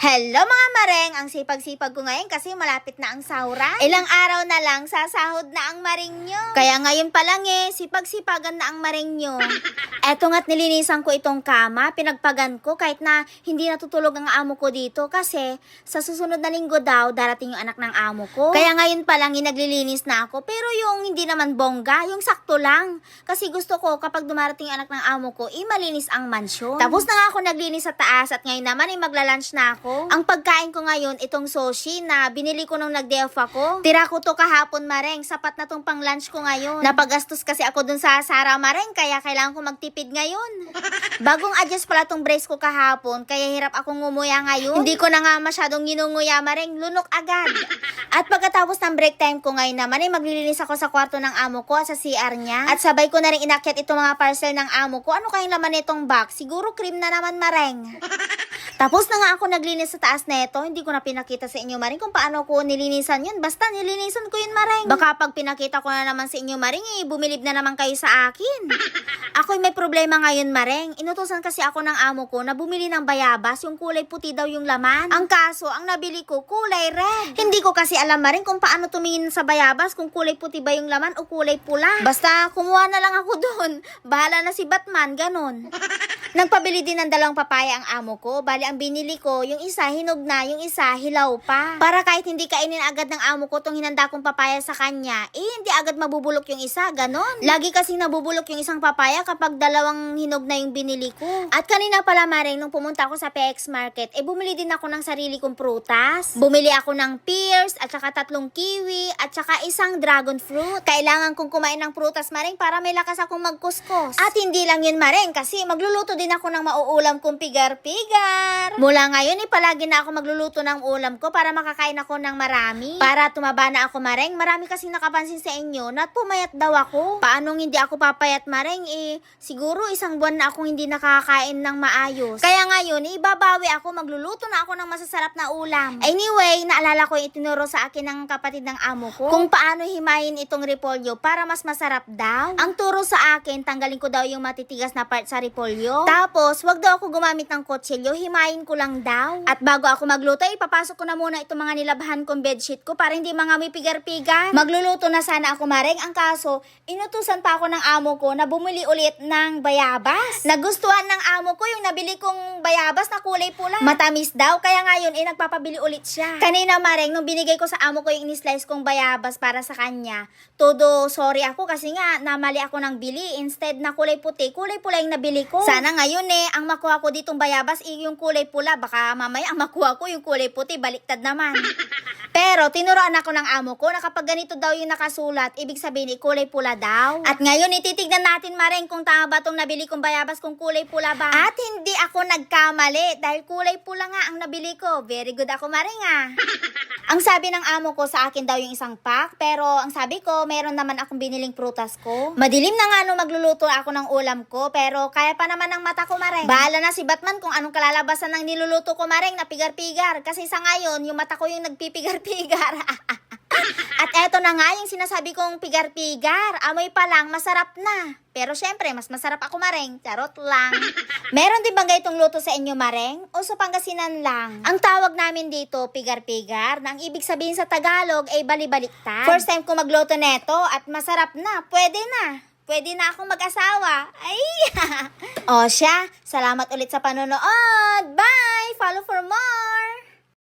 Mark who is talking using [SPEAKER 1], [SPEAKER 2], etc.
[SPEAKER 1] Hello mga mareng! Ang sipag-sipag ko ngayon kasi malapit na ang sahuran. Ilang araw na lang, sasahod na ang maring nyo. Kaya ngayon pa lang sipag-sipagan na ang maring nyo. Eto nga't nilinisan ko itong kama, pinagpagan ko kahit na hindi natutulog ang amo ko dito kasi sa susunod na linggo daw darating yung anak ng amo ko. Kaya ngayon pa lang naglilinis na ako pero yung hindi naman bongga, yung sakto lang. Kasi gusto ko kapag dumarating yung anak ng amo ko, malinis ang mansyon. Tapos na nga ako naglinis sa taas at ngayon naman magla-lunch na ako. Ang pagkain ko ngayon, itong sushi na binili ko nung nag-day off ako. Tira ko to kahapon mareng, sapat na tong pang lunch ko ngayon. Napagastos kasi ako dun sa Sara mareng, kaya kailangan ko magtipid ngayon. Bagong adjust pala tong brace ko kahapon, kaya hirap akong ngumuya ngayon. Hindi ko na nga masyadong ginunguya mareng, lunok agad. At pagkatapos ng break time ko ngayon naman, maglilinis ako sa kwarto ng amo ko at sa CR niya. At sabay ko na rin inakyat itong mga parcel ng amo ko. Ano kayong laman nitong box? Siguro cream na naman mareng. Tapos na nga ako naglinis sa taas neto, hindi ko na pinakita sa inyo maring kung paano ko nilinisan yun. Basta nilinisan ko yun maring. Baka pag pinakita ko na naman sa inyo maring, bumilib na naman kayo sa akin. Ako'y may problema ngayon maring. Inutusan kasi ako ng amo ko na bumili ng bayabas, yung kulay puti daw yung laman. Ang kaso, ang nabili ko kulay red. Hindi ko kasi alam maring kung paano tumingin sa bayabas, kung kulay puti ba yung laman o kulay pula. Basta kumuha na lang ako doon. Bahala na si Batman, ganon. Nagpabili din ng dalawang papaya ang amo ko. Bali ang binili ko, yung isa hinog na, yung isa hilaw pa. Para kahit hindi kainin agad ng amo ko tong hinanda kong papaya sa kanya, hindi agad mabubulok yung isa, ganon. Lagi kasing nabubulok yung isang papaya kapag dalawang hinog na yung binili ko. At kanina pala maring, nung pumunta ako sa PX Market, bumili din ako ng sarili kong prutas. Bumili ako ng pears, at saka 3 kiwi, at saka isang dragon fruit. Kailangan kong kumain ng prutas maring para may lakas akong magkuskos. At hindi lang yun maring, kasi magluluto din ako ng mauulam kong pigar-pigar. Mula ngayon, palagi na ako magluluto ng ulam ko para makakain ako ng marami. Para tumaba na ako mareng. Marami kasing nakapansin sa inyo na pumayat daw ako. Paanong hindi ako papayat mareng? Siguro 1 buwan na akong hindi nakakain ng maayos. Kaya ngayon, ibabawi ako, magluluto na ako ng masasarap na ulam. Anyway, naalala ko itinuro sa akin ng kapatid ng amo ko kung paano himayin itong repolyo para mas masarap daw. Ang turo sa akin, tanggalin ko daw yung matitigas na part sa repolyo. Tapos, wag daw ako gumamit ng kutsilyo, himayin ko lang daw. At bago ako magluto, ipapasok ko na muna itong mga nilabahan kong bedsheet ko para hindi mga may pigar-pigar. Magluluto na sana ako mareng. Ang kaso, inutusan pa ako ng amo ko na bumili ulit ng bayabas. Nagustuhan ng amo ko yung nabili kong bayabas na kulay pula. Matamis daw, kaya ngayon nagpapabili ulit siya. Kanina mareng, nung binigay ko sa amo ko yung in-slice kong bayabas para sa kanya, todo sorry ako kasi nga namali ako ng bili. Instead na kulay puti, kulay pula yung nabili ko. Sana ngayon ang makuha ko ditong bayabas yung kulay pula. Baka mamaya ang makuha ko yung kulay puti, baliktad naman. Pero tinuruan ako ng amo ko na kapag ganito daw yung nakasulat, ibig sabihin kulay pula daw. At ngayon ititignan natin mareng kung tama ba itong nabili kong bayabas, kung kulay pula ba. At hindi ako nagkamali dahil kulay pula nga ang nabili ko. Very good ako mareng Ang sabi ng amo ko sa akin daw yung isang pack, pero ang sabi ko, meron naman akong biniling prutas ko. Madilim na nga nung magluluto ako ng ulam ko, pero kaya pa naman ng mata ko mareng. Bahala na si Batman kung anong kalalabasan ng niluluto ko mareng na pigar-pigar. Kasi sa ngayon, yung mata ko yung nagpipigar-pigar. At eto na nga yung sinasabi kong pigar-pigar. Amoy pa lang, masarap na. Pero syempre, mas masarap ako mareng. Charot lang. Meron din bang itong luto sa inyo mareng? O sa Pangasinan lang? Ang tawag namin dito, pigar-pigar, na ang ibig sabihin sa Tagalog ay bali-baliktad. First time ko magluto neto at masarap na. Pwede na. Pwede na akong mag-asawa. Ay! O siya, salamat ulit sa panonood. Bye! Follow for more!